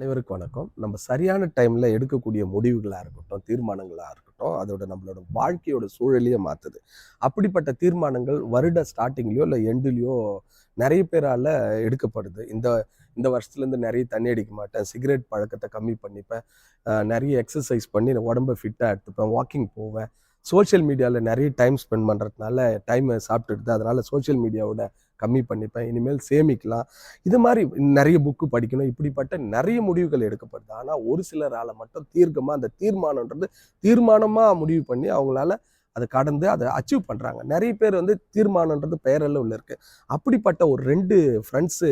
அனைவருக்கும் வணக்கம். நம்ம சரியான டைம்ல எடுக்கக்கூடிய முடிவுகளா இருக்கட்டும், தீர்மானங்களா இருக்கட்டும், அதோட நம்மளோட வாழ்க்கையோட சூழலையே மாத்துது. அப்படிப்பட்ட தீர்மானங்கள் வருட ஸ்டார்ட்டிங்லயோ இல்ல எண்டுலயோ நெறைய பேரால எடுக்கப்படுது. இந்த இந்த வருஷத்துலேருந்து நெறைய தண்ணி அடிக்க மாட்டேன், சிகரெட் பழக்கத்த கம்மி பண்ணிப்பேன், நெறைய எக்ஸர்சைஸ் பண்ணி உடம்ப ஃபிட்டா எடுத்துப்பேன், வாக்கிங் போவேன். சோஷியல் மீடியால நெறைய டைம் ஸ்பெண்ட் பண்றதுனால டைம சாப்பிட்டுடுது. அதனால சோஷியல் மீடியாவோட கம்மி பண்ணிப்பேன். இனிமேல் சேமிக்கலாம். இது மாரி நெறைய புக்கு படிக்கணும். இப்படிப்பட்ட நெறைய முடிவுகள் எடுக்கப்படுது. ஆனா, ஒரு சிலரால மட்டும் தீர்க்கமா அந்த தீர்மானம்ன்றது தீர்மானமா முடிவு பண்ணி அவங்களால அத கடந்து அத அச்சீவ் பண்றாங்க. நெறைய பேர் வந்து தீர்மானம்ன்றது பெயரளவுல இருக்கு. அப்படிப்பட்ட ஒரு 2 ஃப்ரெண்ட்ஸு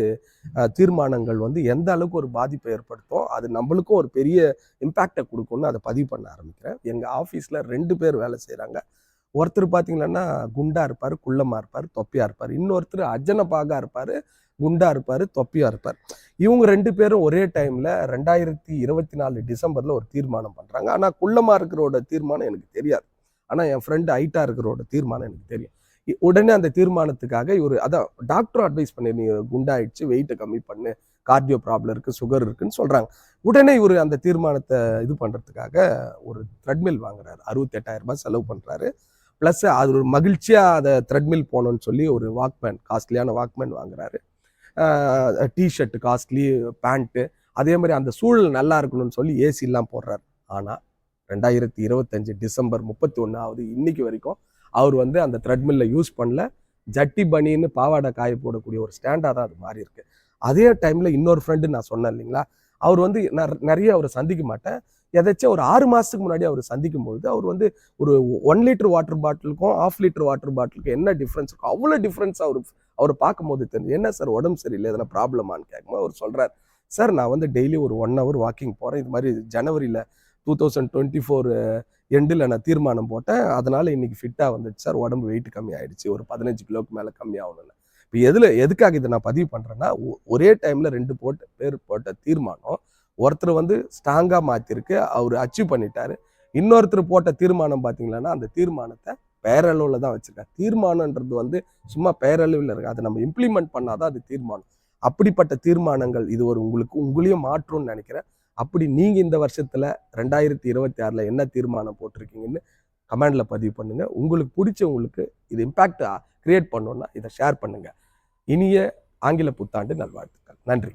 தீர்மானங்கள் வந்து எந்த அளவுக்கு ஒரு பாதிப்பை ஏற்படுத்தும், அது நம்மளுக்கும் ஒரு பெரிய இம்பேக்ட்ட குடுக்கும்னு அத பதிவு பண்ண ஆரம்பிக்கிறேன். எங்க ஆஃபீஸ்ல 2 பேர் வேலை செய்றாங்க. ஒருத்தர் பார்த்தீங்கன்னா, குண்டா இருப்பாரு, குள்ளமா இருப்பாரு, தொப்பியா இருப்பாரு. இன்னொருத்தர் அஜனபாகா இருப்பாரு, குண்டா இருப்பாரு, தொப்பியா இருப்பாரு. இவங்க 2 பேரும் ஒரே டைம்ல 2024 டிசம்பர்ல ஒரு தீர்மானம் பண்றாங்க. ஆனா, குள்ளமா இருக்கிறவரோட தீர்மானம் எனக்கு தெரியாது. ஆனா, என் ஃப்ரெண்ட் ஹைட்டா இருக்கிறவரோட தீர்மானம் எனக்கு தெரியும். உடனே அந்த தீர்மானத்துக்காக இவரு அதான் டாக்டரும் அட்வைஸ் பண்ணி, "நீ குண்டாயிடுச்சு, வெயிட்ட கம்மி பண்ணு, கார்டியோ ப்ராப்ளம் இருக்கு, சுகர் இருக்குன்னு" சொல்றாங்க. உடனே இவரு அந்த தீர்மானத்த இது பண்றதுக்காக ஒரு த்ரெட்மில் வாங்குறாரு. ரூ. 68,000 செலவு பண்றாரு. ப்ளஸ் அது ஒரு மகிழ்ச்சியா அத த்ரெட்மில் போகணும்னு சொல்லி ஒரு வாக்மேன், காஸ்ட்லியான வாக்மேன் வாங்குறாரு. ஷர்ட் காஸ்ட்லி, பேண்ட்டு, அதே மாதிரி அந்த சூழல் நல்லா இருக்கணும்னு சொல்லி ஏசிலாம் போடுறாரு. ஆனா 2025 டிசம்பர் 31 ஆகுது. இன்னைக்கு வரைக்கும் அவர் வந்து அந்த த்ரெட்மில்ல யூஸ் பண்ணல. ஜட்டி பனின்னு பாவாடை காய போடக்கூடிய ஒரு ஸ்டாண்டா தான் அது மாறி இருக்கு. அதே டைம்ல இன்னொரு ஃப்ரெண்டு நான் சொன்னேன் இல்லைங்களா, அவர் வந்து நிறைய அவரை சந்திக்க மாட்டேன். எதாச்சும் ஒரு 6 மாசத்துக்கு முன்னாடி அவர் சந்திக்கும் பொழுது அவர் வந்து ஒரு 1 லிட்டர் வாட்டர் பாட்டிலுக்கும் 1/2 லிட்டர் வாட்டர் பாட்டிலுக்கும் என்ன டிஃப்ரென்ஸ் இருக்கும், அவ்வளோ டிஃப்ரென்ஸ் அவரை பார்க்கும்போது தெரிஞ்சு. என்ன சார் உடம்பு சரியில்லை, எதனா ப்ராப்ளமான்னு கேட்கும்போது அவர் சொல்றாரு, சார் நான் வந்து டெய்லி ஒரு 1 ஹவர் வாக்கிங் போறேன். இது மாதிரி ஜனவரியில் 2024 எண்டில் நான் தீர்மானம் போட்டேன். அதனால இன்னைக்கு ஃபிட்டா வந்துச்சு சார், உடம்பு வெயிட் கம்மி ஆயிடுச்சு, ஒரு 15 கிலோக்கு மேல கம்மி ஆகணும்னு. இப்போ எதுக்காக இதை நான் பதிவு பண்றேன்னா, ஒரே டைம்ல 2 பேர் போட்ட தீர்மானம் ஒருத்தர் வந்து ஸ்ட்ராங்கா மாத்திருக்கு, அவர் அச்சீவ் பண்ணிட்டாரு. இன்னொருத்தர் போட்ட தீர்மானம் பார்த்தீங்கன்னா, அந்த தீர்மானத்தை பெயரளவில் தான் வச்சிருக்காங்க. தீர்மானம்ன்றது வந்து சும்மா பெயரளவில் இருக்கு, அதை நம்ம இம்ப்ளிமெண்ட் பண்ணாதான் அது தீர்மானம். அப்படிப்பட்ட தீர்மானங்கள் இது ஒரு உங்களையும் மாற்றும்னு நினைக்கிறேன். அப்படி நீங்க இந்த வருஷத்துல 2026ல என்ன தீர்மானம் போட்டிருக்கீங்கன்னு கமெண்ட்ல பதிவு பண்ணுங்க. உங்களுக்கு பிடிச்சவங்களுக்கு இது இம்பாக்ட் கிரியேட் பண்ணணும்னா இதை ஷேர் பண்ணுங்க. இனிய ஆங்கில புத்தாண்டு நல்வாழ்த்துக்கள். நன்றி.